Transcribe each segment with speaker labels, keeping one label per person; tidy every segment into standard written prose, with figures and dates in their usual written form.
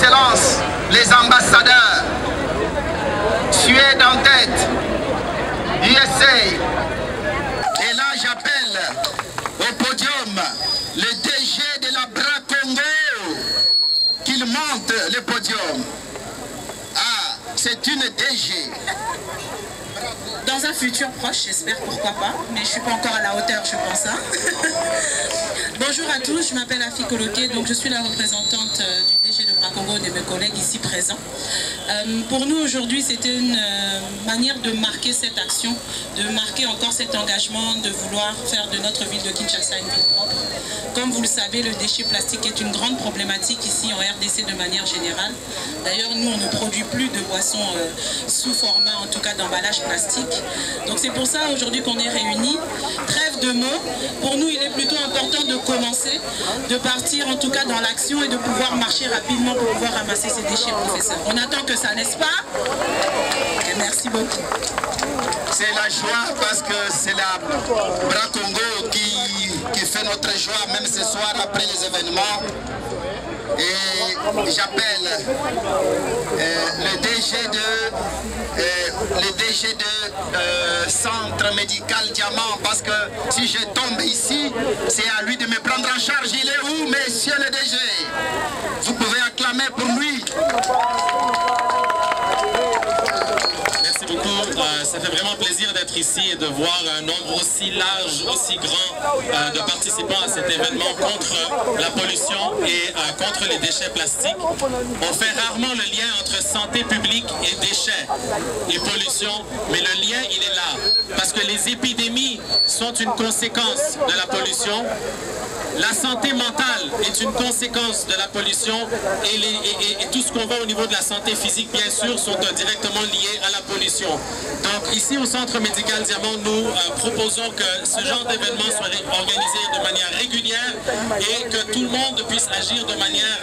Speaker 1: Excellences, les ambassadeurs, Suède en tête, USA. Et là, j'appelle au podium le DG de la BRA Congo, qu'il monte le podium. Ah, c'est une DG.
Speaker 2: Dans un futur proche, j'espère, pourquoi pas, mais je ne suis pas encore à la hauteur, je pense. Hein. Bonjour à tous, je m'appelle Afi Koloké, donc je suis la représentante du DG de BRA Congo, de mes collègues ici présents. Pour nous aujourd'hui, c'était une manière de marquer cette action, de marquer encore cet engagement, de vouloir faire de notre ville de Kinshasa une ville propre. Comme vous le savez, le déchet plastique est une grande problématique ici en RDC de manière générale. D'ailleurs, nous, on ne produit plus de boissons sous format, en tout cas d'emballage plastique. Donc c'est pour ça aujourd'hui qu'on est réunis. Trêve de mots. Pour nous, il est plutôt important de commencer, de partir en tout cas dans l'action et de pouvoir marcher rapidement pour pouvoir ramasser ces déchets, professeur. On attend que ça, n'est-ce pas? Et merci beaucoup.
Speaker 1: C'est la joie parce que c'est la BRA Congo qui fait notre joie, même ce soir après les événements. Et j'appelle le DG de Centre Médical Diamant, parce que si je tombe ici, c'est à lui de me prendre en charge. Il est où, monsieur le DG? Vous pouvez acclamer pour lui.
Speaker 3: Merci beaucoup. Ça fait vraiment plaisir d'être ici et de voir un nombre aussi large, aussi grand de participants à cet événement contre la pollution et contre les déchets plastiques. On fait rarement le lien entre santé publique et déchets et pollution, mais le lien, il est là. Parce que les épidémies sont une conséquence de la pollution. La santé mentale est une conséquence de la pollution et tout ce qu'on voit au niveau de la santé physique, bien sûr, sont directement liés à la pollution. Donc ici au Centre Médical Diamant, nous proposons que ce genre d'événement soit organisé de manière régulière et que tout le monde puisse agir de manière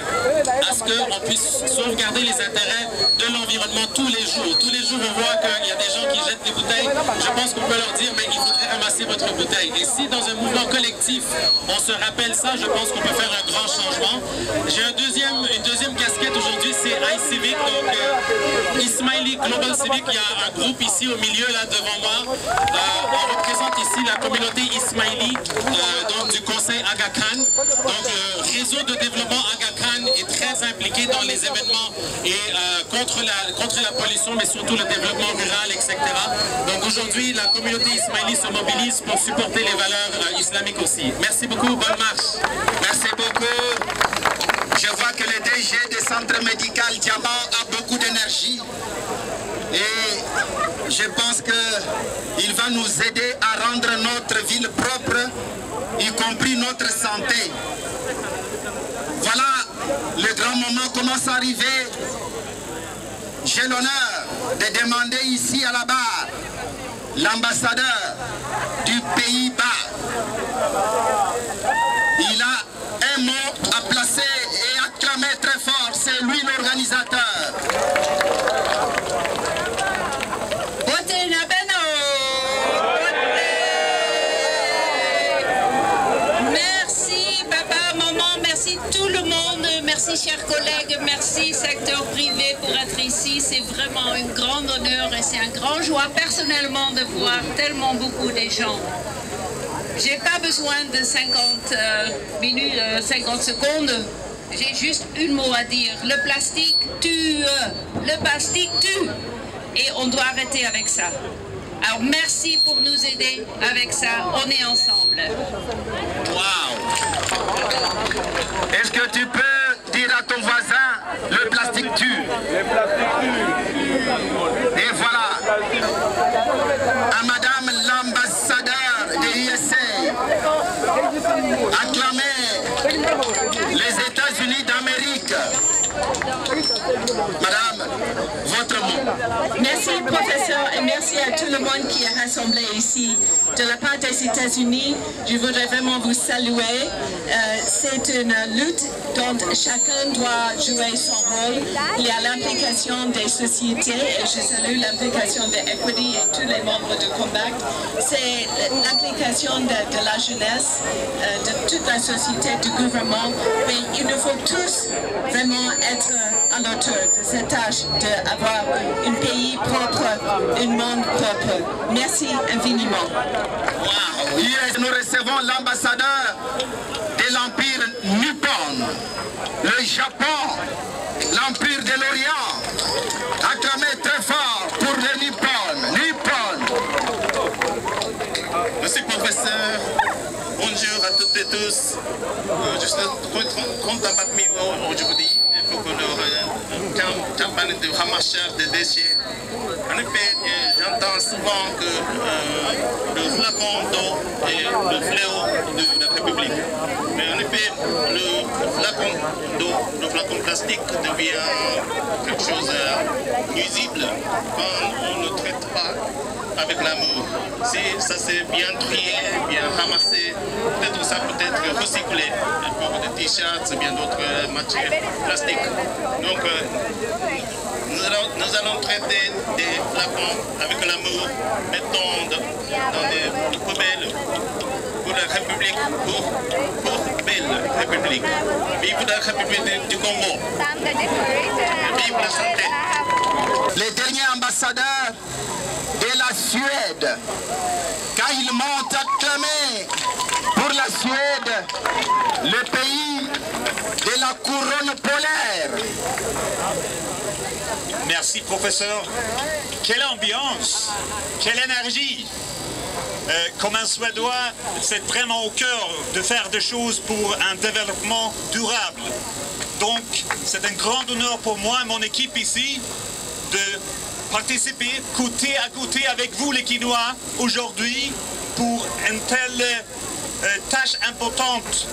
Speaker 3: à ce qu'on puisse sauvegarder les intérêts de l'environnement tous les jours. Tous les jours, on voit qu'il y a des gens qui jettent des bouteilles. Je pense qu'on peut leur dire, mais il faudrait ramasser votre bouteille. Et si dans un mouvement collectif, on se rappelle ça, je pense qu'on peut faire un grand changement. J'ai une deuxième casquette aujourd'hui, c'est iCivic, donc Ismaili Global Civic. Il y a un groupe ici au milieu, là devant moi. On représente ici la communauté Ismaili, donc du conseil Aga Khan. Donc le réseau de développement Aga Khan est très impliqué dans les événements et contre la pollution, mais surtout le développement rural, etc. Donc aujourd'hui, la communauté Ismaili se mobilise pour supporter les valeurs islamiques aussi. Merci beaucoup, bonne marche.
Speaker 1: Merci beaucoup. Je vois que le DG du Centre Médical Diamant a beaucoup d'énergie. Et je pense qu'il va nous aider à rendre notre ville propre, y compris notre santé. Voilà, le grand moment commence à arriver. J'ai l'honneur de demander ici à la barre l'ambassadeur du Pays-Bas. Il a un mot à placer et acclamer très fort, c'est lui l'organisateur.
Speaker 4: Merci papa, maman, merci tout le monde, merci chers collègues, merci secteur privé pour être ici. C'est vraiment un grand honneur et c'est un grand joie personnellement de voir tellement beaucoup de gens. J'ai pas besoin de 50 minutes, 50 secondes. J'ai juste un mot à dire. Le plastique tue. Le plastique tue. Et on doit arrêter avec ça. Alors merci pour nous aider avec ça. On est ensemble.
Speaker 1: Waouh! Est-ce que tu peux dire à ton voisin, le plastique tue? Le plastique tue. Et voilà. À madame l'ambassadeur de USA, acclamez les États-Unis d'Amérique. Madame, votre mot.
Speaker 2: Merci professeur et merci à tout le monde qui est rassemblé ici. De la part des États-Unis, je voudrais vraiment vous saluer. C'est une lutte dont chacun doit jouer son rôle. Il y a l'implication des sociétés et je salue l'implication de Equity et tous les membres de Combat. C'est l'implication de la jeunesse, de toute la société, du gouvernement. Mais il nous faut tous vraiment être à l'auteur de cette tâche d'avoir un pays propre, un monde propre. Merci infiniment.
Speaker 1: Wow. Yes, nous recevons l'ambassadeur de l'Empire Nippon, le Japon, l'Empire de l'Orient. Acclamez très fort pour le Nippon.
Speaker 5: Merci professeur. Bonjour à toutes et tous. Je suis content parmi vous aujourd'hui pour que nous campagne de ramassage de déchets. En effet, j'entends souvent que le flacon d'eau est le fléau de la République. Mais en effet, le flacon d'eau, le flacon plastique devient quelque chose de nuisible quand on ne le traite pas avec l'amour. Si ça c'est bien trié, bien ramassé, peut-être ça peut être recyclé pour des t-shirts et bien d'autres matières plastiques. Donc nous allons traiter des flacons avec l'amour, mettons dans des poubelles pour la République, pour belle République. Vive la République du Congo. Vive la santé.
Speaker 1: Les derniers ambassadeurs de la Suède, quand ils m'ont acclamé pour la Suède, le pays de la couronne polaire.
Speaker 6: Merci professeur. Quelle ambiance, quelle énergie. Comme un Suédois, c'est vraiment au cœur de faire des choses pour un développement durable. Donc, c'est un grand honneur pour moi et mon équipe ici de participer côté à côté avec vous les Quinois aujourd'hui pour une telle tâche importante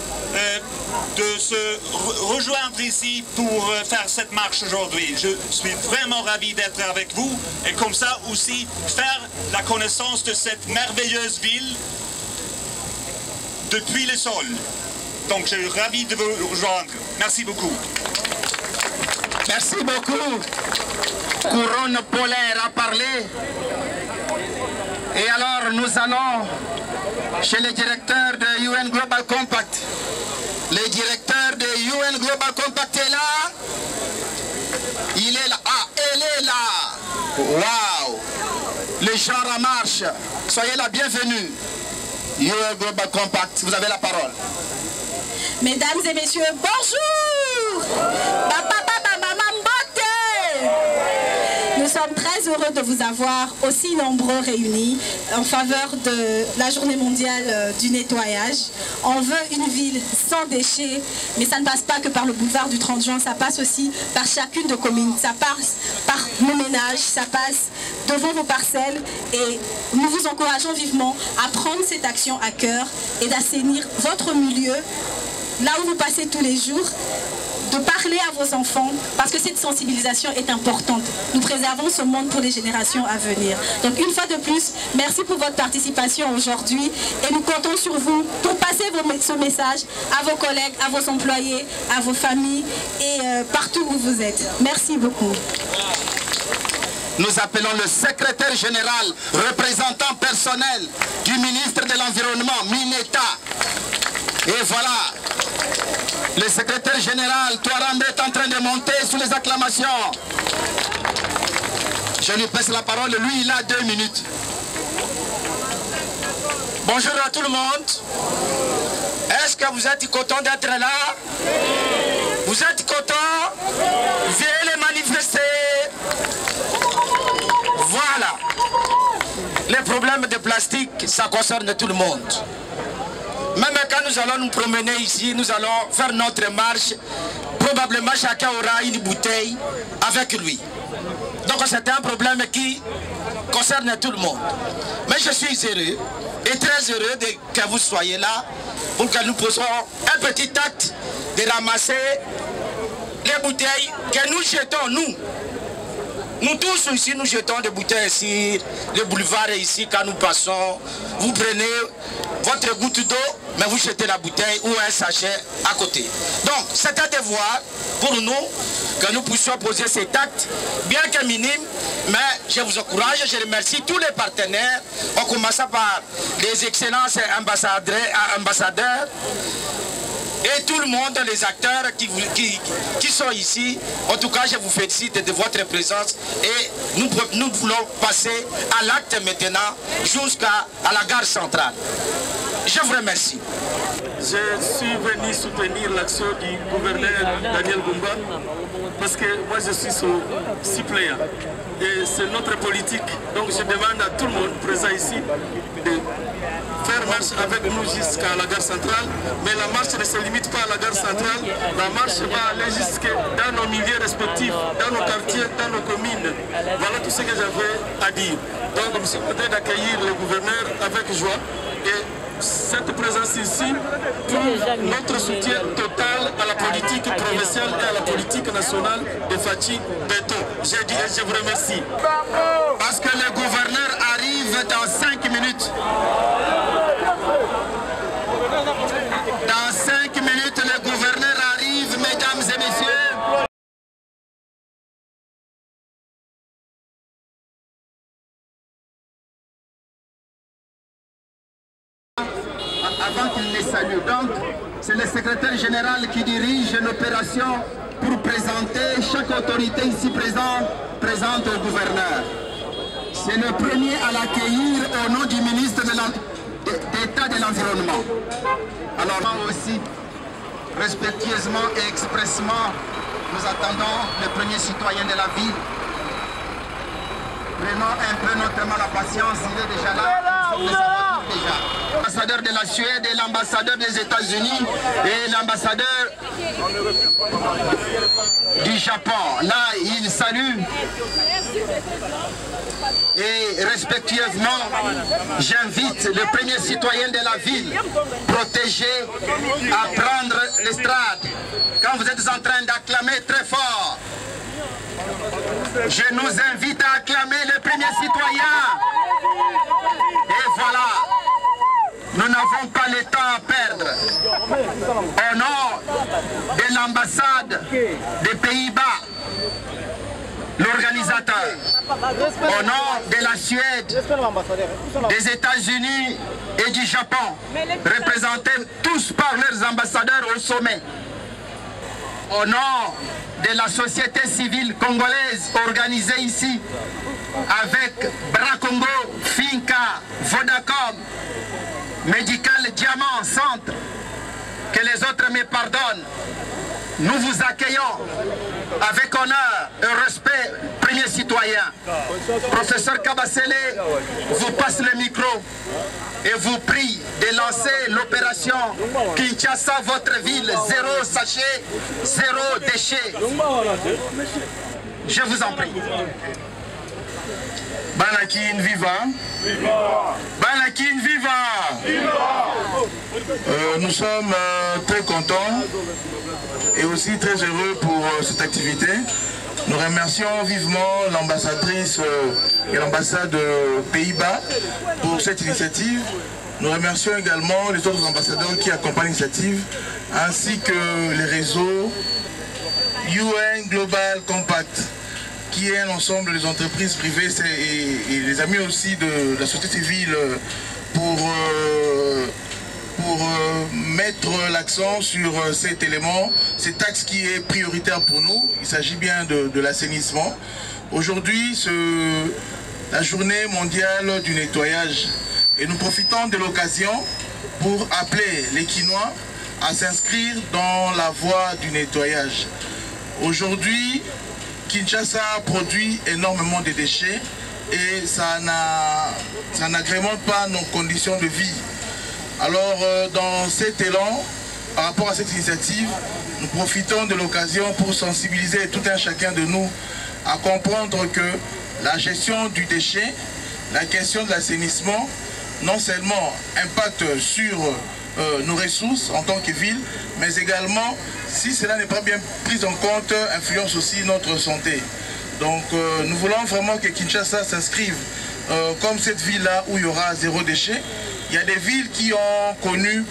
Speaker 6: de se rejoindre ici pour faire cette marche aujourd'hui. Je suis vraiment ravi d'être avec vous et comme ça aussi faire la connaissance de cette merveilleuse ville depuis le sol. Donc je suis ravi de vous rejoindre. Merci beaucoup.
Speaker 1: Merci beaucoup. Couronne polaire a parlé. Et alors nous allons chez le directeur de UN Global Compact. Le directeur de UN Global Compact est là. Il est là. Ah, elle est là. Waouh. Le genre en marche. Soyez la bienvenue. UN Global Compact, vous avez la parole.
Speaker 2: Mesdames et messieurs, bonjour. Nous sommes très heureux de vous avoir aussi nombreux réunis en faveur de la journée mondiale du nettoyage. On veut une ville sans déchets, mais ça ne passe pas que par le boulevard du 30 juin, ça passe aussi par chacune de communes, ça passe par nos ménages, ça passe devant vos parcelles et nous vous encourageons vivement à prendre cette action à cœur et d'assainir votre milieu là où vous passez tous les jours, de parler à vos enfants, parce que cette sensibilisation est importante. Nous préservons ce monde pour les générations à venir. Donc une fois de plus, merci pour votre participation aujourd'hui et nous comptons sur vous pour passer ce message à vos collègues, à vos employés, à vos familles et partout où vous êtes. Merci beaucoup.
Speaker 1: Nous appelons le secrétaire général, représentant personnel du ministre de l'Environnement, Mineta. Et voilà, le secrétaire général, Touareg, est en train de monter sous les acclamations. Je lui passe la parole, lui il a 2 minutes. Bonjour à tout le monde. Est-ce que vous êtes content d'être là? Vous êtes content? Venez manifester. Voilà. Les problèmes de plastique, ça concerne tout le monde. Même quand nous allons nous promener ici, nous allons faire notre marche, probablement chacun aura une bouteille avec lui. Donc c'est un problème qui concerne tout le monde. Mais je suis heureux et très heureux que vous soyez là pour que nous posions un petit acte de ramasser les bouteilles que nous jetons, nous. Nous tous ici, nous jetons des bouteilles ici, le boulevard est ici, quand nous passons, vous prenez votre goutte d'eau, mais vous jetez la bouteille ou un sachet à côté. Donc, c'est un devoir pour nous que nous puissions poser cet acte, bien que minime, mais je vous encourage, je remercie tous les partenaires, en commençant par les excellences ambassadeurs, et tout le monde, les acteurs qui sont ici. En tout cas, je vous félicite de votre présence et nous voulons passer à l'acte maintenant jusqu'à la gare centrale. Je vous remercie.
Speaker 7: Je suis venu soutenir l'action du gouverneur Daniel Goumba parce que moi je suis son suppléant et c'est notre politique. Donc je demande à tout le monde présent ici de faire marche avec nous jusqu'à la gare centrale. Mais la marche ne se limite pas à la gare centrale, la marche va aller jusque dans nos milieux respectifs, dans nos quartiers, dans nos communes. Voilà tout ce que j'avais à dire. Donc je suis content d'accueillir le gouverneur avec joie et cette présence ici prouve notre soutien total à la politique provinciale et à la politique nationale de Fathi Beto. J'ai dit et je vous remercie.
Speaker 1: Parce que le gouverneur arrive dans 5 minutes. Dans 5 minutes, le gouverneur arrive, mesdames et messieurs. Avant qu'il les salue. Donc, c'est le secrétaire général qui dirige l'opération pour présenter chaque autorité ici présente au gouverneur. C'est le premier à l'accueillir au nom du ministre d'État de l'Environnement. Alors, moi aussi, respectueusement et expressément, nous attendons le premier citoyen de la ville. Prenons un peu notamment la patience, il est déjà là. L'ambassadeur de la Suède et l'ambassadeur des États-Unis et l'ambassadeur du Japon. Là, il salue et respectueusement, j'invite le premier citoyen de la ville protégé à prendre l'estrade. Quand vous êtes en train d'acclamer très fort, je nous invite à acclamer le premier citoyen. Et voilà, nous n'avons pas le temps à perdre. Au nom de l'ambassade des Pays-Bas, l'organisateur, au nom de la Suède, des États-Unis et du Japon, représentés tous par leurs ambassadeurs au sommet, au nom de la société civile congolaise organisée ici, avec Bracongo, Finca, Vodacom, Médical Diamant, Centre, que les autres me pardonnent. Nous vous accueillons avec honneur et respect, premier citoyen. Professeur Kabasele vous passe le micro et vous prie de lancer l'opération Kinshasa, votre ville, 0 sachet, 0 déchet. Je vous en prie.
Speaker 8: Banakin viva. Banakin viva. Nous sommes très contents et aussi très heureux pour cette activité. Nous remercions vivement l'ambassadrice et l'ambassade Pays-Bas pour cette initiative. Nous remercions également les autres ambassadeurs qui accompagnent l'initiative, ainsi que les réseaux UN Global Compact, qui est un ensemble des entreprises privées et les amis aussi de la société civile pour mettre l'accent sur cet élément, cet axe qui est prioritaire pour nous. Il s'agit bien de l'assainissement. Aujourd'hui, la journée mondiale du nettoyage, et nous profitons de l'occasion pour appeler les Kinois à s'inscrire dans la voie du nettoyage. Aujourd'hui, Kinshasa produit énormément de déchets et ça n'agrémente pas nos conditions de vie. Alors, dans cet élan, par rapport à cette initiative, nous profitons de l'occasion pour sensibiliser tout un chacun de nous à comprendre que la gestion du déchet, la question de l'assainissement, non seulement impacte sur nos ressources en tant que ville, mais également, si cela n'est pas bien pris en compte, influence aussi notre santé. Donc nous voulons vraiment que Kinshasa s'inscrive comme cette ville-là où il y aura 0 déchet. Il y a des villes qui ont connu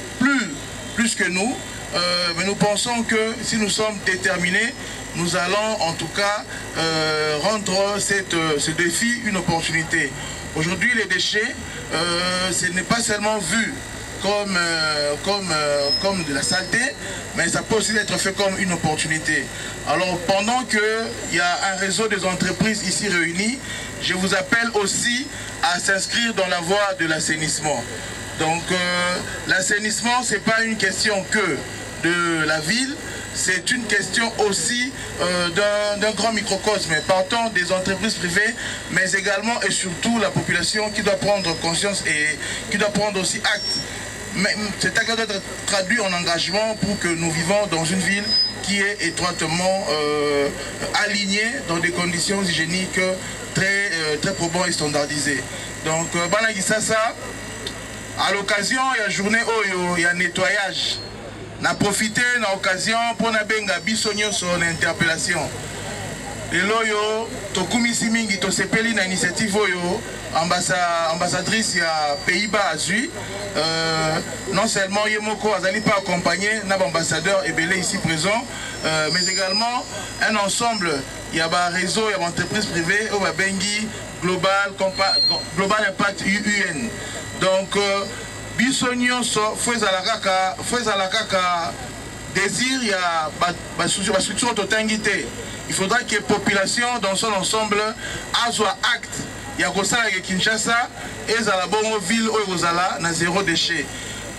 Speaker 8: plus que nous, mais nous pensons que si nous sommes déterminés, nous allons en tout cas rendre ce défi une opportunité. Aujourd'hui, les déchets, ce n'est pas seulement vu comme de la saleté, mais ça peut aussi être fait comme une opportunité. Alors pendant qu'il y a un réseau des entreprises ici réunies, je vous appelle aussi à s'inscrire dans la voie de l'assainissement. Donc l'assainissement, ce n'est pas une question que de la ville, c'est une question aussi d'un grand microcosme, partant des entreprises privées, mais également et surtout la population qui doit prendre conscience et qui doit prendre aussi acte. Cet acte doit être traduit en engagement pour que nous vivons dans une ville qui est étroitement alignée dans des conditions hygiéniques très probantes et standardisées. Donc, à l'occasion, il y a journée où il y a nettoyage. Na profité na occasion pour na benga bisonyo son interpellation. Et loyo tokumisi mingi to sepeli na initiative oyo ambassadrice ya Pays-Bas azui non seulement Yemoko azali pas accompagné na ambassadeur ebele ici présent mais également un ensemble il y a un réseau, il y a une entreprise privée au bengi Global Impact UN. Donc bisonyo so fweza la kaka désir ya ba structure totangité. Il faudra que la population dans son ensemble soit acte. Il y a que Kinshasa et la bonne ville où na zéro déchet.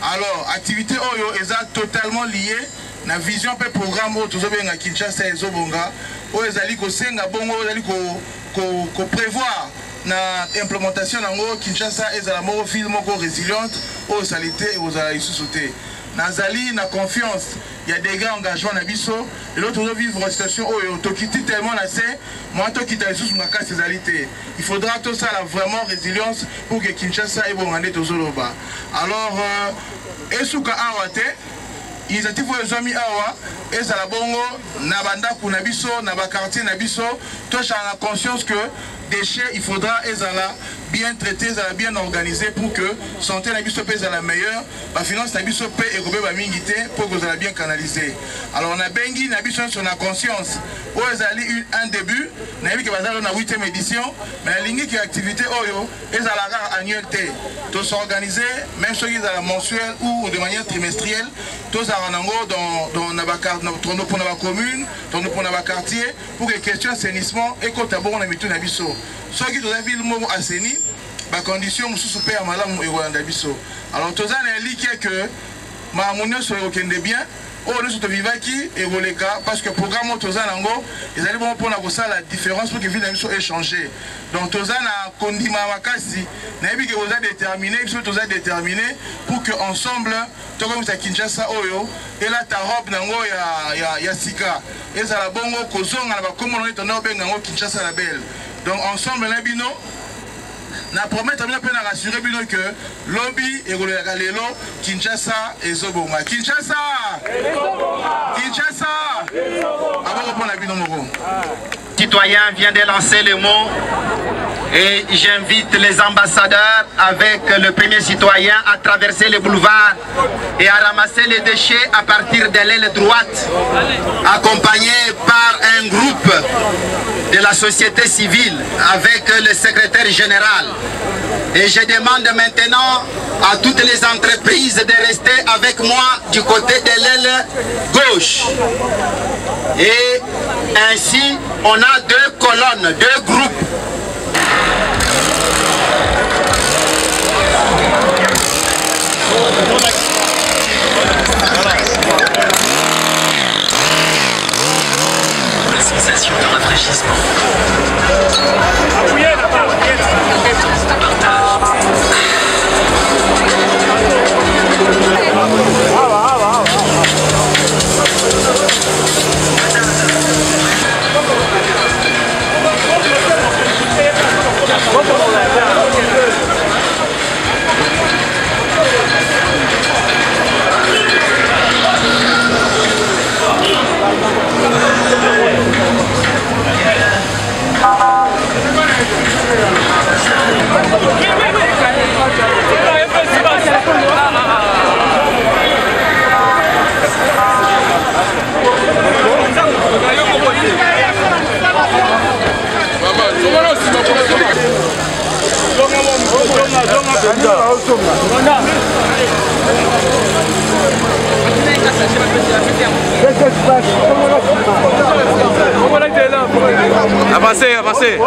Speaker 8: Alors activité oyo est totalement liée na vision pe programme où tous à Kinshasa et Zobonga où ezali ko senga bongo ezali ko prévoir na implémentation nango Kinshasa ezala moko ville moko résiliente aux salité et aux sous-sauté. Nazali na confiance, il y a des grands engagements na biso et l'autre doit vivre une situation où to quitter tellement la c'est moi to quitter sous ma casse salité. Il faudra tout ça la vraiment résilience pour que Kinshasa et bon ande tozoloba. Alors esuka awate initiative aux amis awa ezala bongo na banda kuna biso na ba quartier na biso to la conscience que déchets, il faudra bien traiter, bien organiser pour que santé na biso pèse à la meilleure, la finance na biso paie et robe ba mingité pour que vous allez bien canaliser. Alors on a bengi na biso sur la conscience. Où ezali un début, na bi que bazalo na 8e édition, mais la ligne qui activité oyo ezala annualité. Tous s'organiser même ceux qui sont mensuel ou de manière trimestrielle, tous à ranango dans na ba pour na commune, pour na quartier pour que question assainissement et qu'on tabon na mitu na biso. Ceux qui doivent ville momo assaini, ba condition musu super malamu e wanda biso. Alors tozana eli que ma monnaie soit okende bien, oh nous sommes vivaki et voleka parce que programme tozana ngo, ils allaient bon pour na la différence pour que ville na biso échanger. Donc tozana kondima makasi, na ebi que vous a déterminé, biso toza déterminé pour que ensemble to comme ça Kinshasa oyo et la ta robe nango ya sika. Et ça la bongo kozonga na ba komo no tona benga ngo Kinshasa la belle. Donc ensemble na bino na promettre bien à rassurer bino que lobby et lelo Kinshasa et Zobonga. Kinshasa
Speaker 1: Citoyen vient de lancer le mot et j'invite les ambassadeurs avec le premier citoyen à traverser le boulevard et à ramasser les déchets à partir de l'aile droite, accompagné par un groupe de la société civile avec le secrétaire général. Et je demande maintenant à toutes les entreprises de rester avec moi du côté de l'aile gauche. Et ainsi, on a deux colonnes, deux groupes.
Speaker 9: La sensation de rafraîchissement.
Speaker 10: Zonga. Avancez, avancez.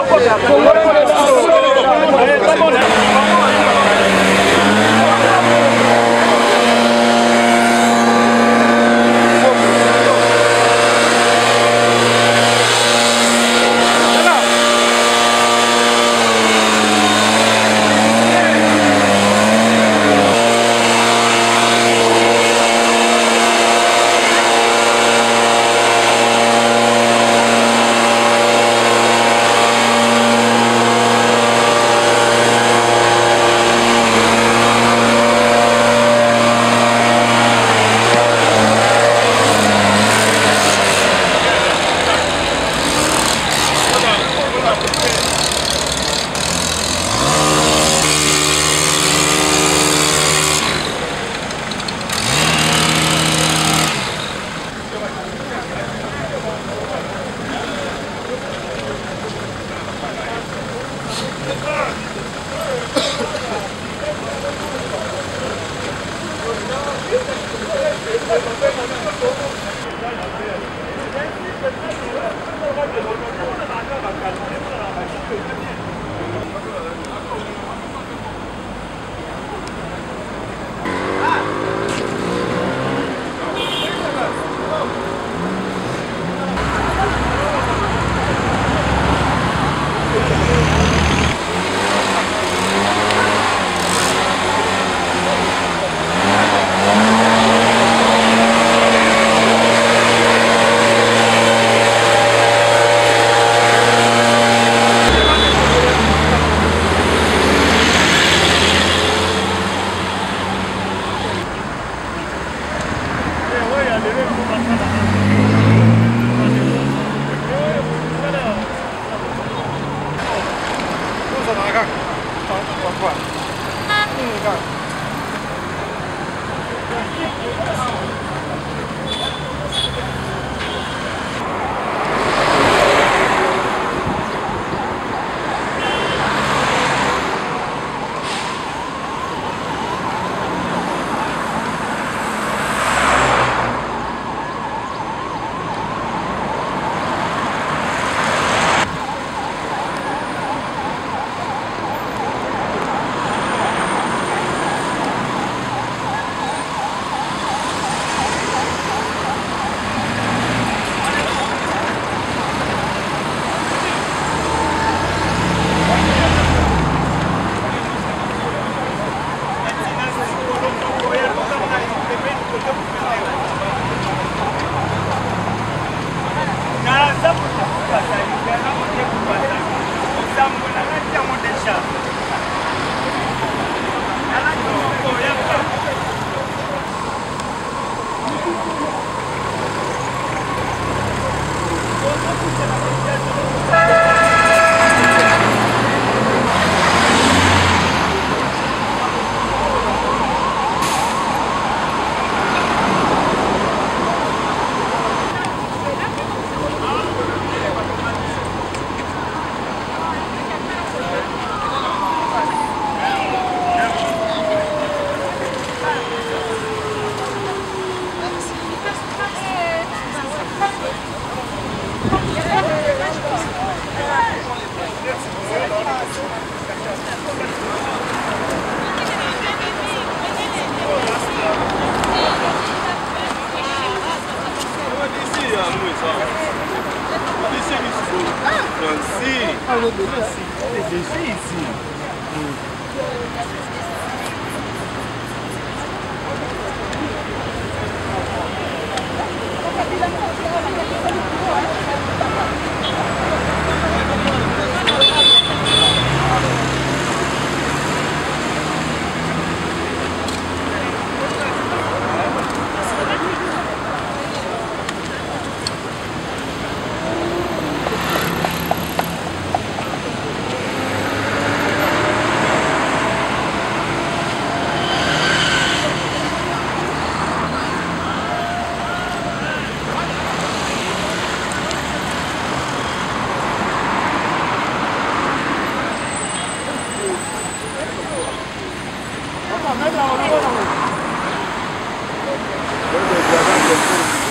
Speaker 11: Gracias.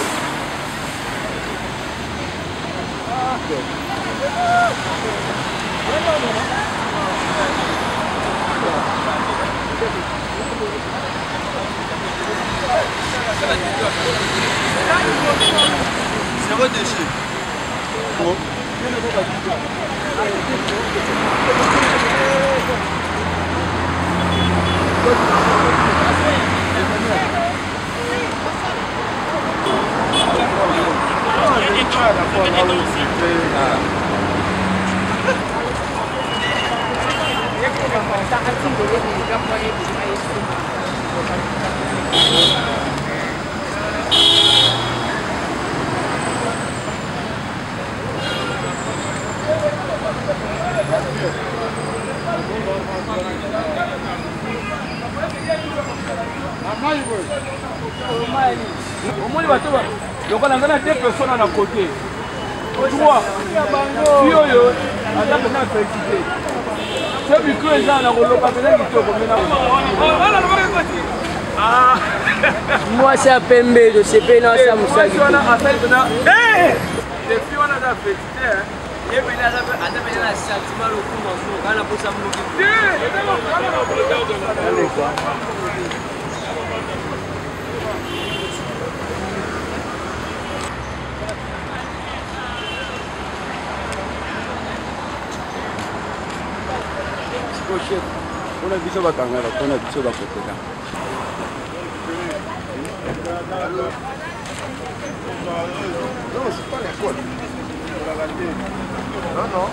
Speaker 10: Zéro déchet.
Speaker 11: omoni bato lokola nga na te personne na côté droit fi oyo aza pena félicité so mikro eza na koloba pena kitoko
Speaker 12: mwasi ya pembe tosepeli asa mosali
Speaker 11: defi wana aza félicité yebeli aza pena na sentiment lokuma kana na posa moki
Speaker 10: On a biso bakangala, on a biso bakoteka. Non, c'est pas l'école. Non, non.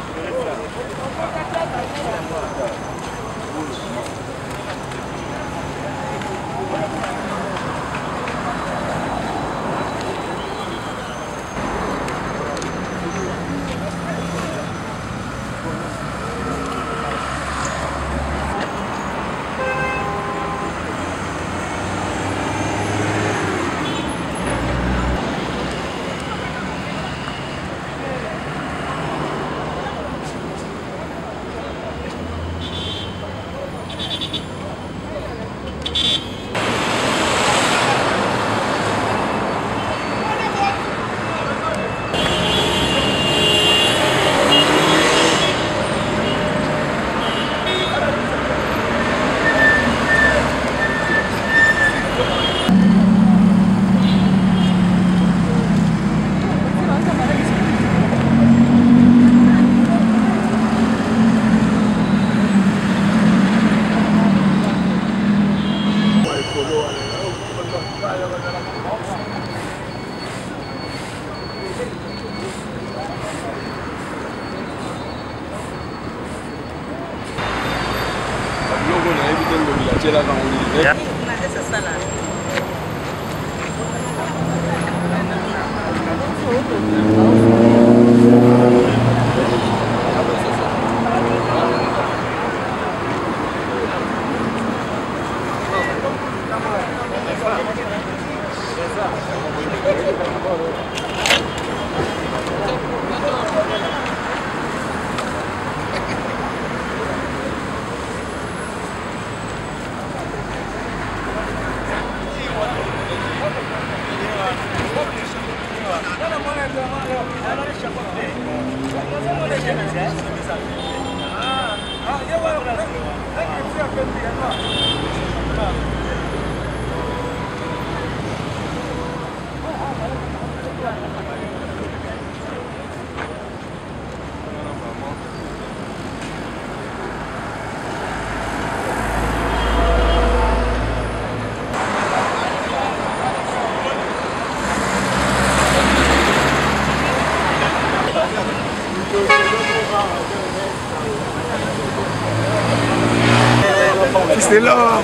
Speaker 10: C'est là.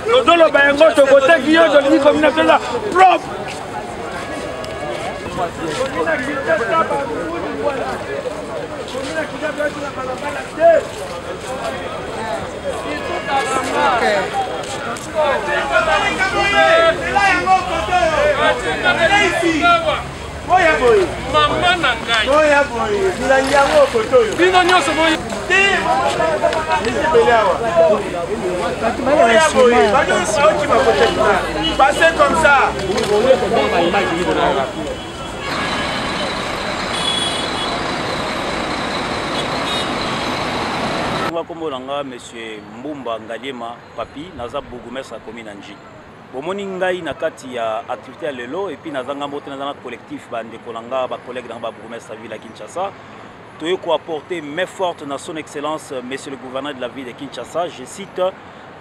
Speaker 11: Lodolo Bayango, tu côté qui est de communauté là, propre.
Speaker 7: Maman nangai.
Speaker 11: Boya boy, bilanyango kotoyo.
Speaker 7: Bino nyoso boy.
Speaker 11: Passez comme ça.
Speaker 13: Kombo nanga monsieur Mbumba Ngaliema Papi naza bourgmestre commune Anji. Bomoni ngai na kati ya activité ya lelo et puis nazanga mbote nazanga collectif bande kolanga ba collègues dans ba bourgmestre ville à Kinshasa. Toye ko apporter main forte na son excellence monsieur le gouverneur de la ville de Kinshasa, je cite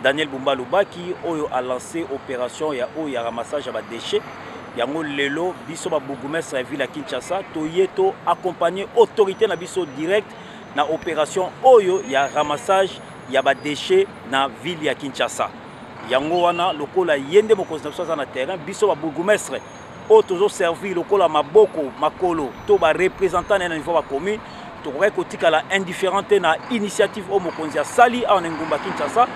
Speaker 13: Daniel Bumba Lubaki oyo a lancé opération ya oyo ya ramassage ya ba déchets. Yango lelo biso ba bourgmestre ya ville à Kinshasa toye to accompagner autorité na biso direct na opération oyo ya ramassage ya ba déchets na ville ya Kinshasa. Yango wana lokola yende mokonzi na biso na terrain biso ba bourgmestre o tozo servir lokola maboko makolo to ba représentant na niveau ba commune to ko tikala indifférente na initiative o mokonzi ya sali en ngumba Kinshasa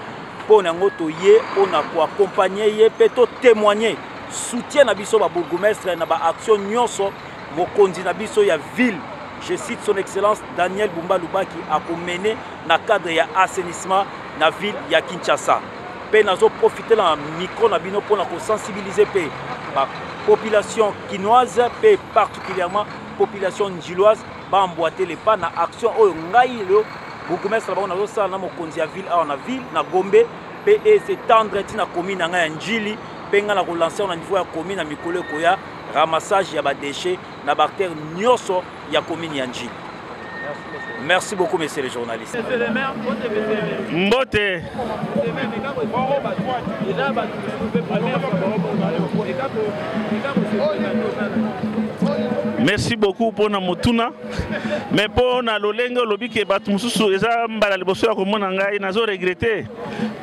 Speaker 13: po na ngoto ye ona ko accompagner ye pe to témoigner soutien na biso ba bourgmestre na ba action nyonso mokonzi na biso ya ville. Je cite son excellence Daniel Bumba Lubaki a mené na cadre ya assainissement na ville ya Kinshasa. Pe nazo profiter la micro na bino pour sensibiliser pe la population kinoise pe particulièrement population njiloise ba emboîter les pas na action oyo ngai le bourgmestre ba nazo sala na mokonzi ya ville na ville na Gombe pe et s'étendre tina commune na ngai Njili pe nga na relancer na niveau ya commune na mikolo ko ya ramassage ya ba déchets na bactère nyoso ya commune ya Njili. Merci beaucoup, messieurs les journalistes.
Speaker 11: Mbote. Merci beaucoup pour na motuna. Mais pour na lolenge lobi ke batu mususu eza mbala liboso ya komona ngai nazo regretter.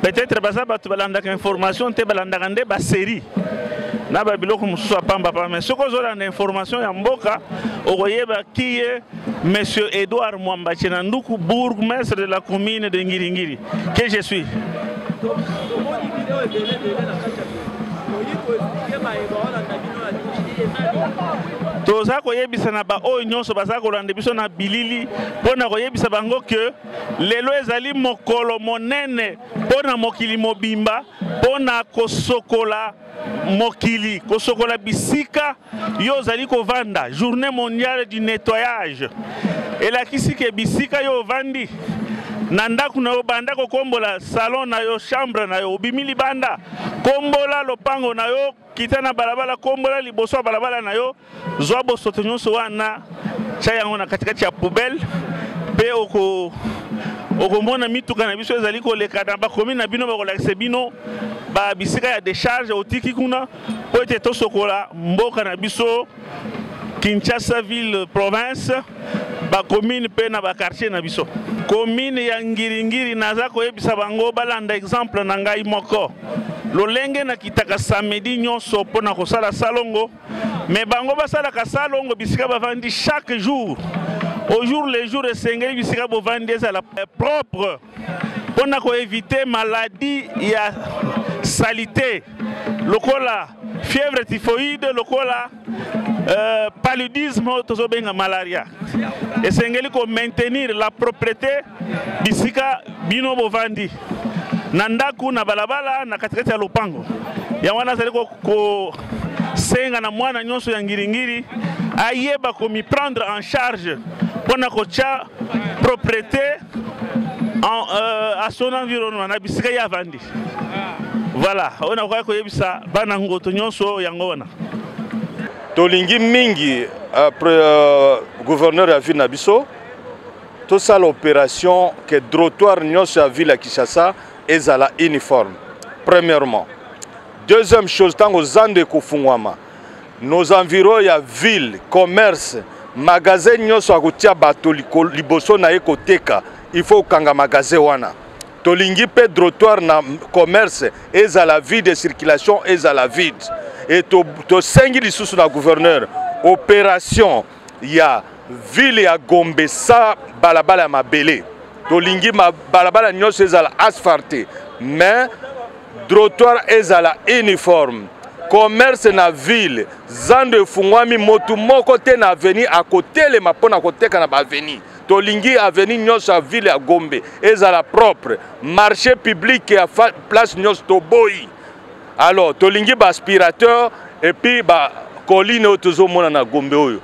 Speaker 11: Peut-être baza batu balanda information te balanda ngande ba série. Na ba biloko mususu apamba pa mais soko zola na information ya mboka okoyeba qui est monsieur Edouard Mwamba Chenanduku, bourgmestre de la commune de Ngiringiri que je suis. Toza koyebisa na ba oyo nyonso baza kolanda biso na bilili pona koyebisa bango ke lelo ezali mokolo monene pona mokili mobimba pona kosokola mokili kosokola bisika yo zali kovanda journée mondiale du nettoyage elakisi ke bisika yo vandi na ndaku na yo banda kokombola salon na yo chambre na yo obimili banda kombola lopango na yo kitana balabala kombola liboso balabala na yo zwa bosoto nyonso wana cha yango na katikati ya poubelle pe okomona mituka na biso ezali koleka na bakomi na bino bakolakisa bino ba bisika ya décharge otiki kuna po ete tosokola mboka na biso Kinshasa ville province ba commune pe na ba quartier na biso commune ya Ngiringiri naza koyebisa bango balanda exemple na ngai moko lolenge na kitaka samedi nyonso pona kosala salongo mais bango basala ka salongo bisika bavandi chaque jour au jour les jours esengeli bisika bovandi ezala propre pona ko éviter maladie ya salité lokola fièvre typhoïde lokola paludisme tozobenga malaria esengeli ko maintenir la propreté bisika bino bovandi na ndaku na balabala na katikati ya lopango ya wana zali ko senga na mwana nyonso ya ngiringiri ayeba komi prendre en charge pona kocha propriété à son environnement na bisika ya vandi. Voilà, on a quoi koyebisa bana ngoto nyonso yango wana.
Speaker 14: Tolingi mingi après gouverneur ya ville na biso tout ça l'opération que trottoir nyonso ya ville ya Kinshasa ezala uniforme. Premièrement. Deuxième chose, tant aux Andes kofungwama, nos environs ya ville, commerce, magasin nyonso akotia bato liboso na ekoteka, il faut kanga magasin wana. Tolingi pe trottoir na commerce ezala vide de circulation ezala vide. Et to sengi lisusu na gouverneur opération ya ville ya Gombe sa balabala ya mabele. Tolingi ma balabala nyonso ezala asphalté, mais trottoir ezala uniforme. Commerce na ville zande fungwami motu moko te na avenue à côté le mapona koteka na ba avenue. Tolingi avenue nyonso ya ville ya Gombe ezala propre. Marché public ya place nyonso toboyi. Alors tolingi ba aspirateur et puis ba colline otozo mona na Gombe oyo.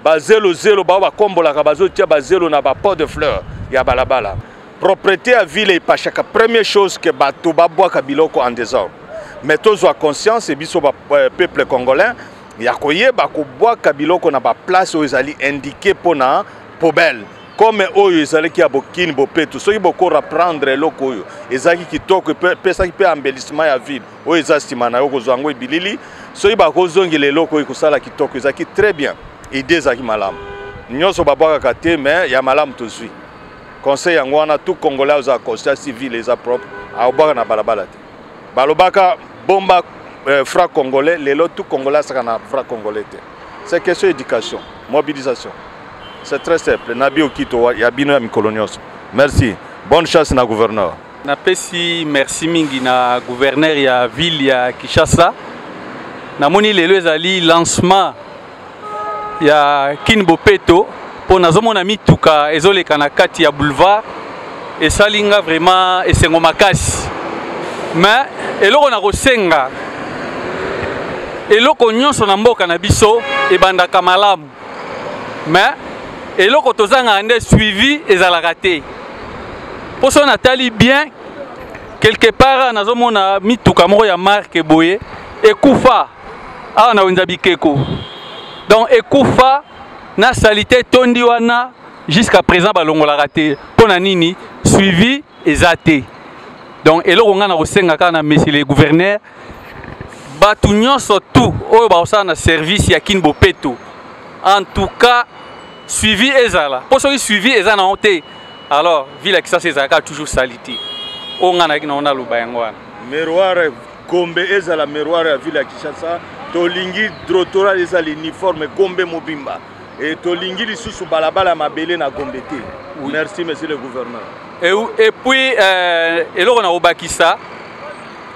Speaker 14: Ba 00 ba kombola ka bazo tia ba 0 na ba pot de fleurs ya balabala. Propriété à ville et pas chaque première chose que bato ba bois kabiloko en désordre. Mais tous ont conscience et biso ba peuple congolais ya koyeba ko bois kabiloko na ba place où ils allaient indiquer pour na poubelle. Comme oyo ezali ki abokini bopeto soki boko reprendre loko oyo ezaki kitoko pesa ki pe embellissement ya ville oyo ezastima na yo kozwango ebilili soki bakozongela loko oyo kosala kitoko ezaki très bien idée ezaki malamu nyonso babwaka te mais ya malamu tozwi conseil yango wana tout congolais oza conscience civile eza propre aobwaka na balabala te balobaka bomba fra congolais lelo tout congolais asaka na fra congolais te c'est question éducation mobilisation. C'est très simple. Nabi Okito yabino ya mikolonioso. Merci. Bonne chance na gouverneur.
Speaker 15: Napesi merci mingi na gouverneur ya ville ya Kinshasa. Namoni lelo ezali lancement ya Kinbopeto po nazomona mituka ezoleka na kati ya boulevard esalinga vraiment esengo makasi. Mais eloko na kosenga eloko nyonso na mboka na biso ebandaka malamu. Mais eloko tozanga nde suivi ezalaka te. Pour ça on atali bien quelque part nazomona mituka moko ya marque boye ekufa awa na wenza bikeko. Donc ekufa na salité tondi wana jusqu'à présent balongolaka te. Pona nini suivi ezate. Donc eloko nga na kosenga na monsieur le gouverneur batu nyonso tout oyo baosala na service ya Kinbopeto. En tout cas suivi ezala. Pour ceux qui suivi ezala na honte. Alors, ville ya Kinshasa ezalaka toujours salité. On a na lubayango wana.
Speaker 14: Miroir Gombe ezala miroir ya ville ya Kinshasa. Tolingi trottoir ezala uniforme Gombe mobimba. Et tolingi lisusu balabala mabele na Gombe te. Oui. Merci monsieur le gouverneur.
Speaker 15: Et puis eloko na obakisa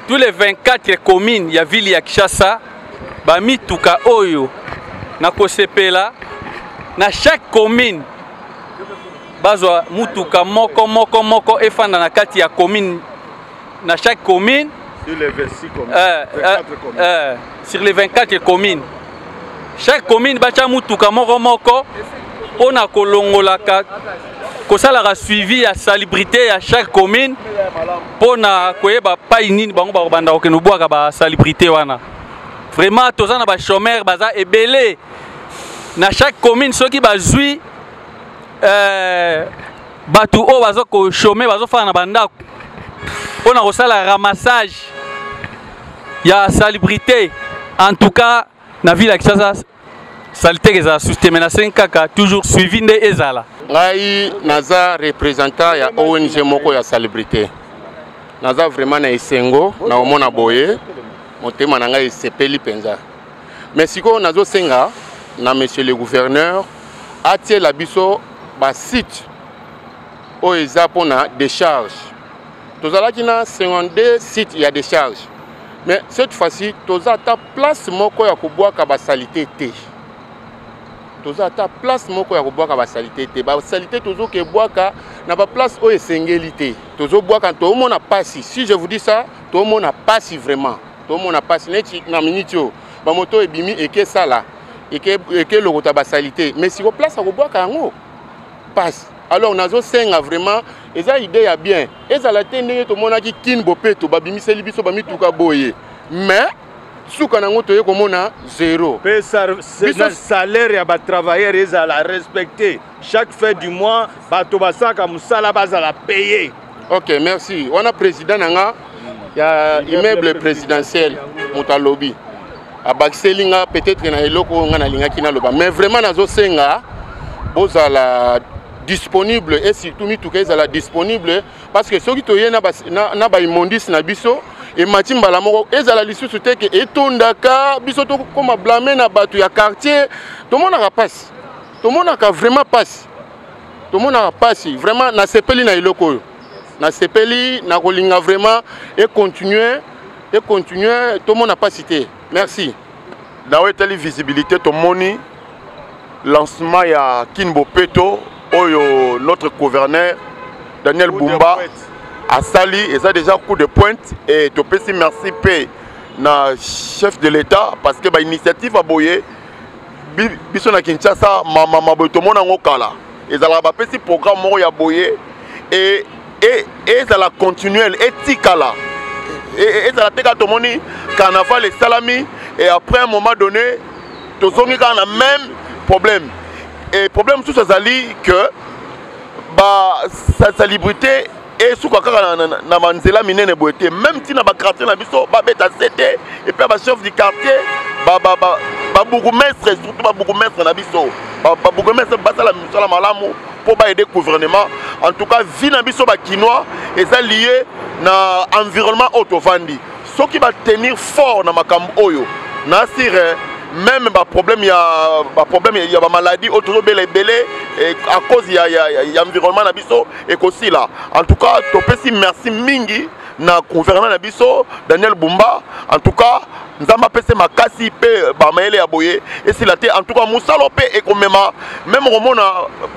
Speaker 15: tous les 24 communes ya ville ya Kinshasa ba mituka oyo na kosepela na chaque commune bazwa mutuka moko efanda na kati ya commune na chaque commune
Speaker 14: sur les 26 communes
Speaker 15: sur les 24 communes chaque commune bacha mutuka moko pona kolongolaka kosalaka suivi ya salubrité ya chaque commune pona koyeba pai nini bango bakobanda okeno bwaka ba salubrité wana vraiment tozana ba chômeur baza ebele. Na chaque commune ceux qui bazui batu o bazo ko chômer bazo fa na bandako on a kosala ramassage ya salubrité en tout cas na ville ya Kinshasa salité que ça système na 5 kaka toujours suivi nde ezala
Speaker 16: ngai naza représentant ya ONG moko ya salubrité naza vraiment na esengo na omona boye motema na ngai sepeli penza mais siko nazo senga na monsieur le gouverneur atie la biso ba site o eza pona décharge tozalaki na 52 sites ya décharge mais cette fois-ci toza ta place moko ya kobwaka ba salité te toza ta place moko ya kobwaka ba salité te ba salité tozo ke bwaka na ba place o esengeli te tozo bwaka to mona pasi si je vous dis ça to mona pasi vraiment to mona pasi neti na minitio bamoto ebimi eke sala eke lokota basalite mais si ko place à kobwaka yango passe. Alors nazo senga vraiment eza idée ya bien ezala te ndenge tomonaki Kin Bopeto babimiseli biso bamituka boye mais suka nango toye komona zéro.
Speaker 14: Salaire ya batravailleur ezala respecté chaque fin du mois bato basaka musala bazala payé.
Speaker 16: Ok, merci. On a président nanga ya immeuble présidentiel Mutalobi. Abakiselinga peut-être na eloko nga na linga kina loba mais vraiment nazo senga bozala disponible et surtout mituka ezala disponible parce que soki toye na ba immondis na biso et matimbala moko ezala lisusu te ke etondaka biso to koma blâmer na bato ya quartier to mona passe to mona ka vraiment passe to mona passe vraiment na sepeli na eloko na sepeli na kolinga vraiment et continuer to mona pas cité. Merci.
Speaker 14: Dans telle visibilité to moni lancement ya Kin Bopeto oyo notre gouverneur Daniel Bumba a sali et ça déjà coup de pointe et to pesi merci pe na chef de l'État parce que ba initiative a boyé biso na Kinshasa mama boy to mona ngokala et ça la ba pesi programme moko ya boyé et ça la continuelle etikala et ça la teka to moni carnaval et salami et après un moment donné to zongi kana même problème et problème tout ça zali que ba sa salubrité et sous quoi na manzela minene boité même si na ba quartier na biso ba beta c'était et puis ba chef du quartier ba bourgmestre surtout ba bourgmestre na biso ba bourgmestre ba sala malamu pour ba aider gouvernement en tout cas vie na biso ba kinois et ça lié na environnement autovandi ce qui va tenir fort na makambo oyo na sire même ba problème ya ba maladie autour belé à cause ya environnement na biso et aussi là en tout cas to pesi merci mingi na gouverneur na biso Daniel Bumba en tout cas nzamba pese makasi pe ba maele ya boye et si la te en tout cas musalo pe et comme même romona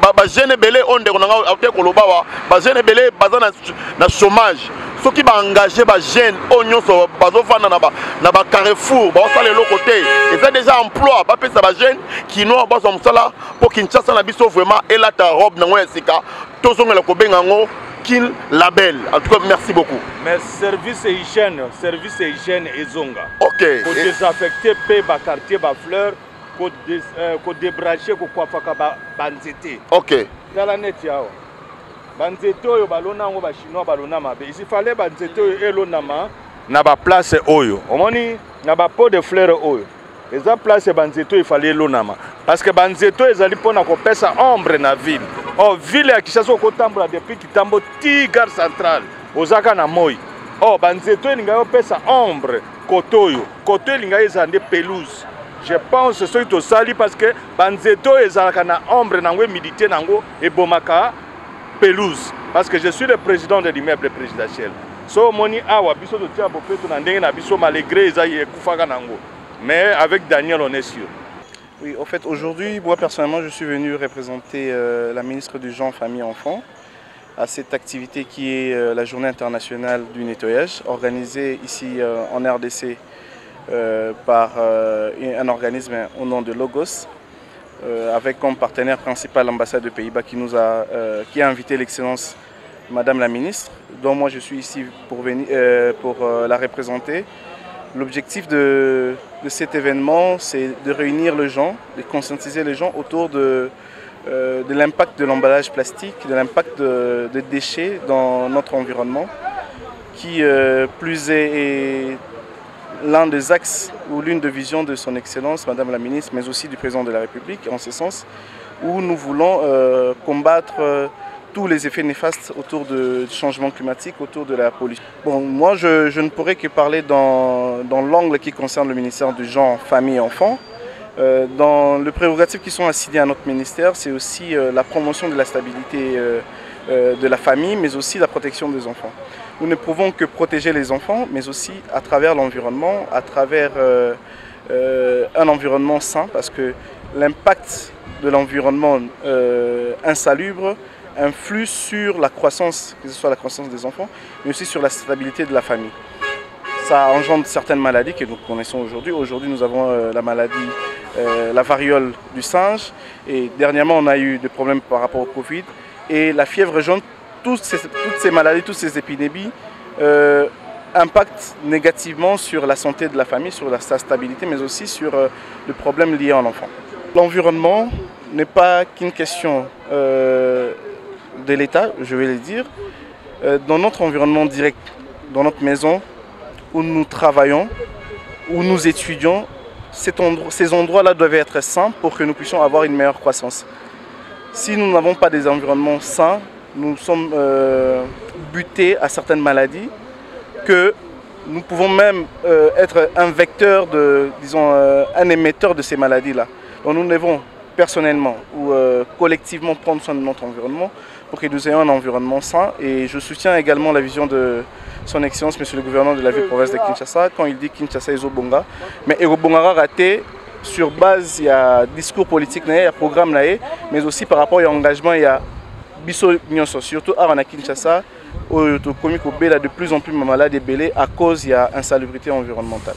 Speaker 14: ba jeune belé onde ko nga ate ko lobawa ba jeune belé bazana na chômage ceux qui va engager ba jeunes oignon so bazo fana na ba Carrefour ba sala le côté et ça déjà emploi ba pesa ba jeunes qui no ba so musala pour Kinshasa na biso vraiment et la ta robe na ngwe sika to zonga ko benga ngo Kin label. En tout cas merci beaucoup.
Speaker 11: Mais service et hygiène et zonga.
Speaker 14: OK.
Speaker 11: Pour désaffecter pe ba quartier ba fleur ko débracher ko kwa faka ba nzete.
Speaker 14: OK.
Speaker 11: Tala net yao. Banzete oyo balona ngo ba chinois balona mabe. Il fallait banzete oyo elonama na ba place oyo. Omoni na ba pot de fleurs oyo. Eza place banzeto il fallait elonama parce que banzeto ezali pona ko pesa ombre na ville. Oh ville ya Kinshasa ko tambola depuis Kitambo ti gare centrale ozaka na Moi. Oh banzeto elinga yo pesa ombre kotoyo. Koto elinga ezande pelouse. Je pense que c'est tout sali parce que banzeto ezalaka na ombre nango milité nango et bomaka pelouse parce que je suis le président de l'immeuble présidentiel. So moni awa biso to tia bopeto na ndenge na biso malgré ezayi ekufaka nango. Mais avec Daniel on est sûr.
Speaker 17: Oui, en fait aujourd'hui, moi personnellement je suis venu représenter la ministre du Genre, Famille et Enfants à cette activité qui est la journée internationale du nettoyage organisée ici en RDC par un organisme au nom de Logos avec comme partenaire principal l'ambassade de Pays-Bas qui a invité l'excellence Madame la ministre, dont moi je suis ici pour la représenter. L'objectif de cet événement, c'est de réunir les gens, de conscientiser les gens autour de l'impact de l'emballage plastique, de l'impact des déchets dans notre environnement, qui plus est l'un des axes ou l'une des visions de son Excellence, Madame la Ministre, mais aussi du Président de la République, en ce sens, où nous voulons combattre tous les effets néfastes autour du changement climatique, autour de la pollution. Bon, moi, je ne pourrais que parler dans l'angle qui concerne le ministère du Genre, Famille et Enfants. Dans les prérogatives qui sont assignées à notre ministère, c'est aussi la promotion de la stabilité de la famille, mais aussi la protection des enfants. Nous ne pouvons que protéger les enfants, mais aussi à travers l'environnement, à travers un environnement sain, parce que l'impact de l'environnement insalubre influe sur la croissance, que ce soit la croissance des enfants, mais aussi sur la stabilité de la famille. ça engendre certaines maladies que nous connaissons aujourd'hui. Aujourd'hui, nous avons la maladie, la variole du singe. Et dernièrement, on a eu des problèmes par rapport au Covid. Et la fièvre jaune, toutes ces maladies, toutes ces épidémies impactent négativement sur la santé de la famille, sur sa stabilité, mais aussi sur le problème lié à l'enfant. L'environnement n'est pas qu'une question de l'État, je vais le dire. Dans notre environnement direct, dans notre maison, où nous travaillons, où nous étudions, ces endroits-là doivent être sains pour que nous puissions avoir une meilleure croissance. Si nous n'avons pas des environnements sains, nous sommes butés à certaines maladies, que nous pouvons même être un vecteur, disons, un émetteur de ces maladies-là. Donc nous devons personnellement ou collectivement prendre soin de notre environnement pour que nous ayons un environnement sain. Et je soutiens également la vision de son Excellence, Monsieur le gouverneur de la ville-province de Kinshasa, quand il dit Kinshasa est Ezobonga. Mais Ezobonga raté sur base, il y a discours politique, il y a programme, mais aussi par rapport à l'engagement, il y a surtout à Kinshasa, où le comique est de plus en plus malade et belé à cause il y a insalubrité environnementale.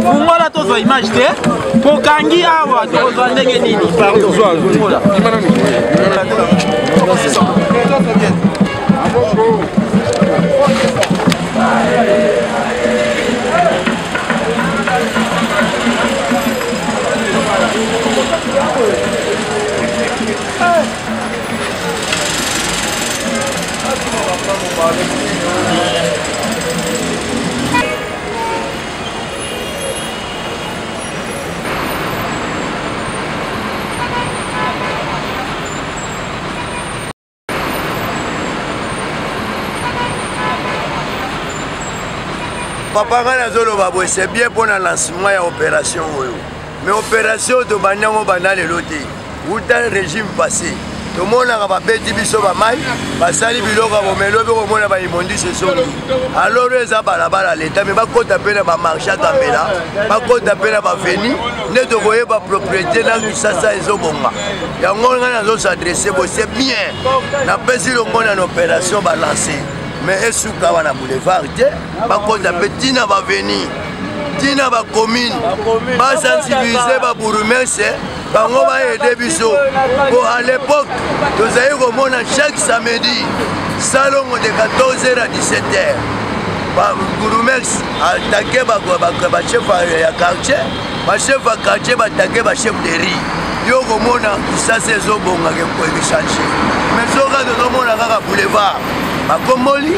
Speaker 18: Fungola tozwa image te pokangi awa tozwa ndenge nini pardon fungola
Speaker 19: Papa c'est bien pour le lancement de l'opération. Mais l'opération de Banyango Banal et l'autre, où dans le régime passé, tout le monde a fait des bisous à Maï, Basali Biloko, mais le bureau a immondi ce soir. Alors, les abalabal à l'État, mais pas qu'on t'appelle à marché à Gambela, pas qu'on t'appelle à Veni, ne te voyez pas propriété dans le Sasa et Zobonga. Il y a un monde qui a s'adressé, c'est bien. N'a pas si le monde a une opération balancée. Mais est-ce que vous avez un boulevard? Par contre, Tina va venir, Tina va commune, va sensibiliser, va vous remercier, va aider Bisso. À l'époque, nous avons chaque samedi, salon de 14h à 17h. Vous remerciez, attaquer le chef de quartier, le chef de quartier va attaquer le chef de riz. Yo komona kisasa ezobonga ke ko changer mais soka tozomona kaka boulevard bakomoli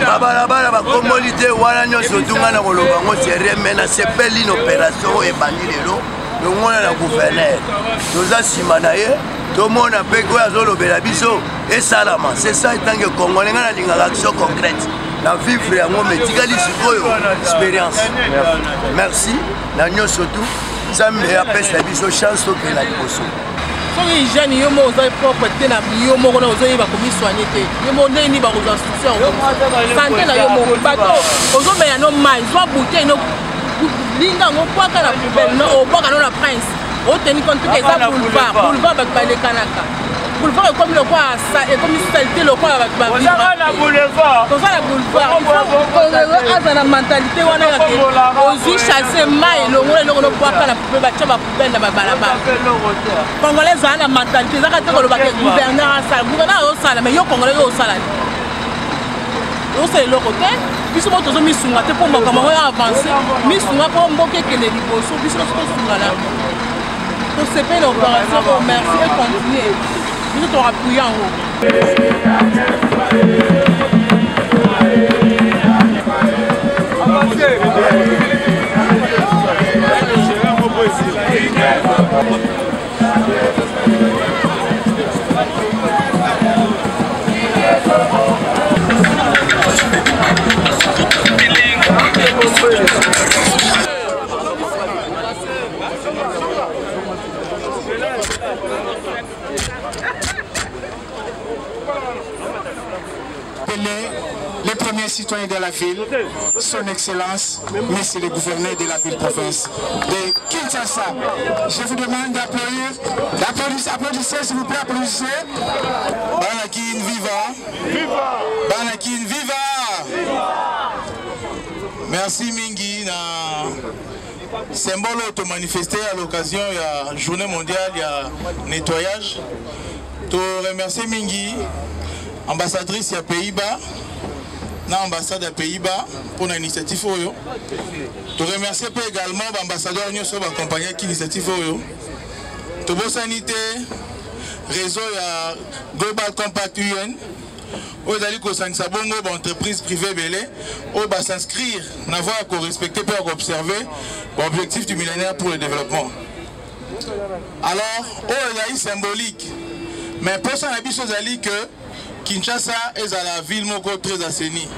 Speaker 19: babalabala bakomoli te wana nyonso tunga na koloba ngo serie mena sepeli une opération ebandi lelo longona na gouverneur toza nsima na ye tomona mpe koyo azolobela biso esalama c'est ça etange congolais nga nalingaka action concrète na vivre yango metikali sikoyo expérience merci na nyonso tu Zambe apesa biso chance tokela liboso
Speaker 18: soki hygiène yo moko oza propre te na yo moko na ozoyeba komisoigne te yo moko ndenge nini bakozwa instruction santé na yo moko bato ozomela no mai zwa bouteille no linga yango bwaka na poubelle obwaka no na prince oteni compte ke eza boulevard bato balekanaka boulevard ekomi lokola ekomi salité lokola bato toza na boulevard aza na mentalité wana ozwi chasse mai elongola elongo nobwaka na poubelle batya bapoubelle na babalabala congolais ezala na mentalité ezaka te kolobaka gouverneur asala gouverneur azosala mais yo congolais yo osala osala eloko te biso mo tozomisunga te mpo makambo yango ya avance misunga mpo mboka ekende liboso biso tosunga na tosepele opération merci et continue biso torapuye yango
Speaker 20: Les premiers citoyens de la ville, son excellence, monsieur le gouverneur de la ville-province de Kinshasa. Je vous demande d'applaudir, applaudissez s'il vous plaît, applaudissez. Banakin viva! Viva! Banakin viva! Merci Mingi na symbole auto manifesté à l'occasion de la journée mondiale de nettoyage. Je remercie Mingi, ambassadrice à Pays-Bas. Na ambassade à Pays-Bas pour l'initiative Oyo. Je remercie également l'ambassadeur Nyoso qui accompagné l'initiative Oyo. De bonne sanité, réseau Global Compact UN. Où d'aller que ça bongo entreprise privée belé, où va s'inscrire, n'avoir qu'à respecter pour observer l'objectif du millénaire pour le développement. Alors, il y a symbolique. Mais pour ça, on a dit que Kinshasa est à la ville moko très assainie.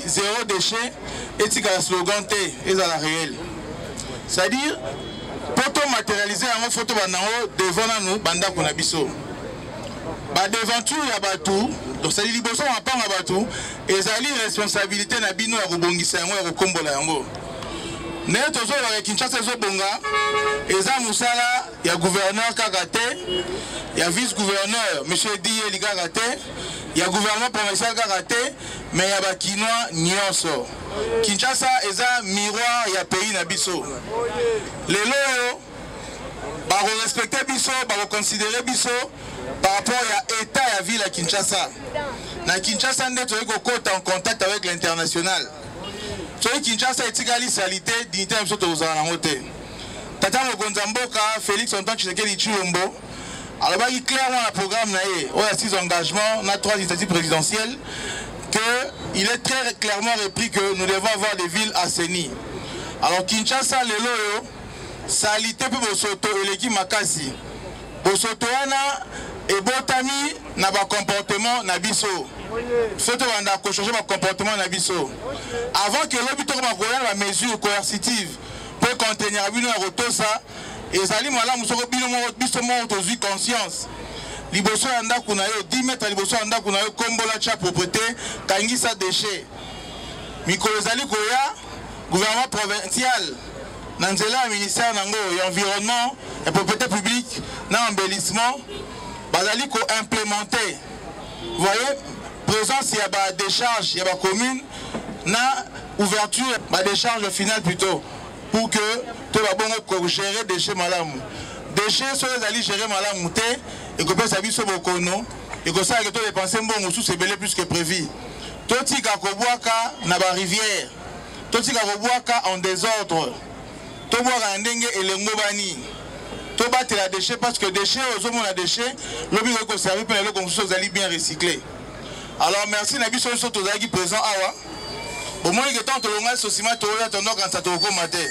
Speaker 20: Zéro déchet et un slogan T est à la réelle. C'est-à-dire, pour matérialiser un photo devant nous, banda kunabiso. Devanture ya batu, donc c'est liboso en part à batu, et zali responsabilité na bino ya kubongisa yango ya kukombola yango. Ne tozo wa Kinshasa zo bonga, eza musala ya gouverneur Kagate, ya vice-gouverneur monsieur Diye Ligagate, ya gouvernement provincial Kagate, mais ya bakinois nyonso. Kinshasa eza miroir ya pays na biso. Lelo ba respecter biso, ba considérer biso par rapport à l'état de la ville à Kinshasa. Na Kinshasa, nous sommes en contact avec l'international. Kinshasa est également salité, dignité de l'autorité. Tata Mogonzamboka, Félix Antoine Tshisekedi Tshilombo, alors il clairement le programme, il y a 6 engagements, il y a 3 initiatives présidentielles, qu'il est très clairement repris que nous devons avoir des villes assainies. Alors Kinshasa, les loyaux, salité pour Bosoto et l'équipe Makasi. Bosoto et botami na ba comportement na biso. Soto wanda ko changer ba comportement na biso. Avant que l'hôpital ma koya la mesure coercitive pour contenir bino ya rotosa et zali mala musoko bino mo biso mo tozi conscience. Liboso anda kuna yo 10 mètres liboso anda kuna yo kombola cha propreté kangisa déchets. Mikolo zali koya gouvernement provincial Nanzela ministère nango environnement et propriété publique na embellissement bazali ko implémenter. Vous voyez présence il y a ba décharge il y a ba commune na ouverture ba décharge finale plutôt pour que to ba bongo ko gérer déchets malamu. Déchets so les ali gérer malamu té et que ça biso bokono et que ça que to dépenser mbongo sous c'est belé plus que prévu. Toti ka ko boaka na ba rivière. Toti ka ko boaka en désordre. To boaka ndenge elengo bani. To battre la déchet parce que déchets aux hommes on déchets l'objet que servir pour les constructions allient bien recycler. Alors merci na biso so to zaki présent awa. Au moins que tant to longa sosima to ya to no quand ça to ko maté.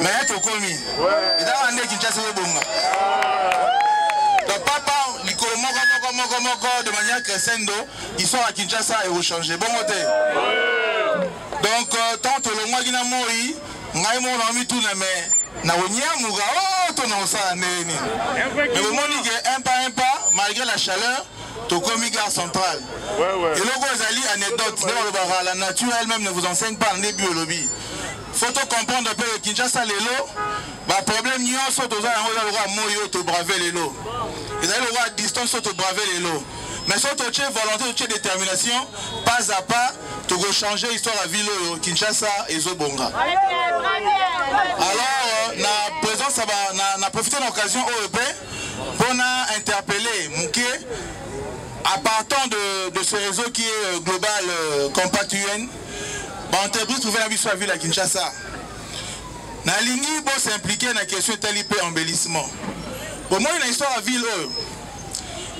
Speaker 20: Mais to komi. Et là on est Kinshasa bonga. Donc papa likolo moko de manière crescendo, ils sont à Kinshasa et au changer. Bon côté. Donc tant to longa gina moi ngai mo na mi tout na mais na onyamuga to na osala neni. Mais au moment que un pas malgré la chaleur to komi gare centrale. Et logo ezali anecdote la nature elle-même ne vous enseigne pas en biologie. Faut comprendre un peu que Kinshasa lelo ba problème nyonso to za yango za logo moyo to braver lelo. Ezali logo à distance to braver lelo. Mais si tu as volonté, tu as détermination, pas à pas, tu vas changer l'histoire de la ville Kinshasa et Zobonga. Alors, la présence, a profité de l'occasion OEP pour interpeller Mouké, à partant de ce réseau qui est global, compact UN, l'entreprise trouvée la ville à Kinshasa. Na lingi pour s'impliquer dans la question de tel embellissement. Pour moi, il y a une histoire de la ville.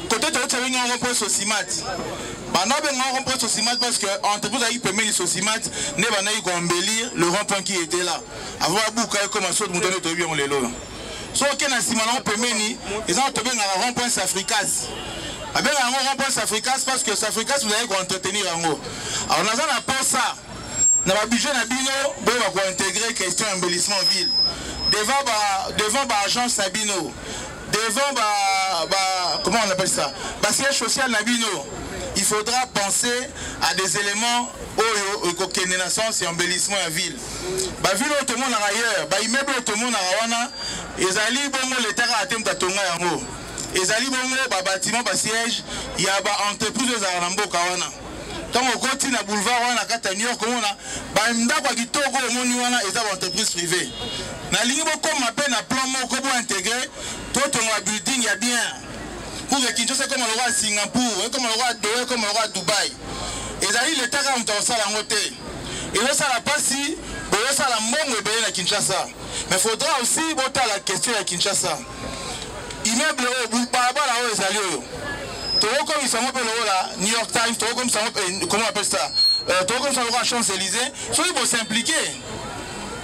Speaker 20: Côté de l'autre, il y a un rond-point Sosimat. Pendant que un rond-point Sosimat, parce que l'entreprise a permis le Sosimat, ne va pas embellir le rond-point qui était là. Avoir un bouc comme un saut de moutonner de bien les lots. Sauf que dans ce moment, ils ont trouvé un rond-point Safricas. Avec un rond-point Safricas, parce que Safricas, vous allez entretenir en haut. Alors, nous avons pas ça. Nous avons budget Nabino, on va intégrer question embellissement ville. Devant l'agence Sabino. Devant comment on appelle ça, siège social Nabino, il faudra penser à des éléments qui naissance et embellissement à ville. Ville tout le monde ailleurs, immeuble tout le monde awana, ils allient bon les terres à thème tatonga yango. Ils allient bon bâtiment siège, il y a entreprise de Zarambo kawana. Quand on continue à boulevard wana kata New York on a ndako kitoko moni wana eza entreprise privée. Na ligne comme appel na plan moko pour intégrer tout ton building ya bien. Pour que Kinshasa comme le roi Singapour, comme le roi Doha, comme le roi Dubaï. Et ça il est tard on t'en sala ngote. Et là ça la passe pour ça la mongo be na Kinshasa. Mais faudra aussi botter la question à Kinshasa. Immeuble au parabole là où ezali. Tout comme ils sont appelés là New York Times, tout comme ça comment on appelle ça? Tout comme ça le roi Champs-Élysées, soit ils vont s'impliquer.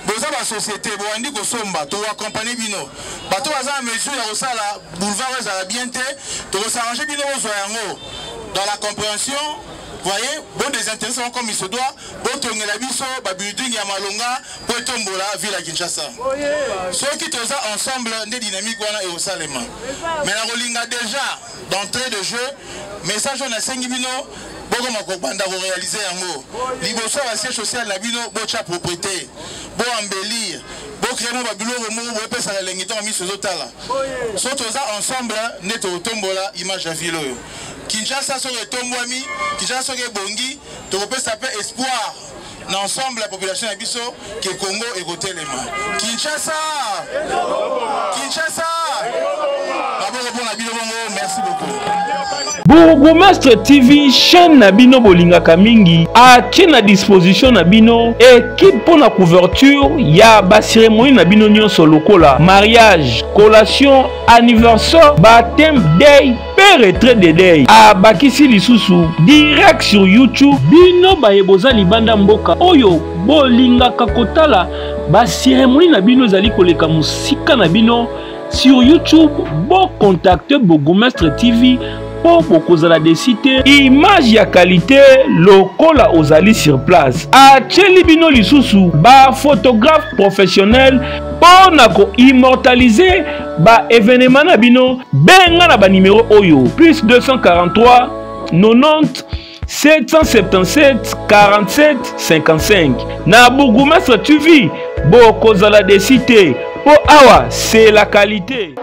Speaker 20: Boza la société, boandi ko somba, to accompagner bino. Bato baza mesure ya osala boulevard ezala bien te, to s'arranger bino zo yango. Dans la compréhension, voyez, bon des intéressants comme il se doit, bon tongela biso ba building ya malonga po tombola ville à Kinshasa. Ceux qui toza ensemble des dynamiques wana et osalema. Mais la rolinga déjà d'entrée de jeu, message on a 5 bino beaucoup makobanda ko réaliser yango. Liboso ba siège social na bino bo cha propriété. Bo embellir, bo créer ba biloko mo bo pesa la lengito mi so zotala. So toza ensemble neto tombola image ya ville oyo. Kinshasa so retombwami, Kinshasa so bongi, to pesa pe espoir l'ensemble de la population de Bisso qui est Congo et Gotelema. Kinshasa! Kinshasa! Merci beaucoup.
Speaker 11: Bourgmestre TV, chaîne Nabino Bolingaka Mingi, a à disposition Nabino, équipe pour la couverture, ya ba cérémonie Nabino Nyon Solokola, mariage, collation, anniversaire, baptême, day, retrait de day. A Bakisi Lisusu, direct sur YouTube, Bino Bayeboza Libanda Mboka, Oyo, Bolingaka Kotala, ba cérémonie Nabino Zali Koleka Musika Nabino, sur YouTube, bon contacter Bourgmestre TV pour la décider image ya qualité lokola ozali sur place. A Chelibino Lisusu, ba photographe professionnel pour immortaliser ba événement nabino benga na ba numéro oyo plus 243 90 777 47 55 na Bourgmestre TV bokozala décider. Oh awa, c'est la qualité.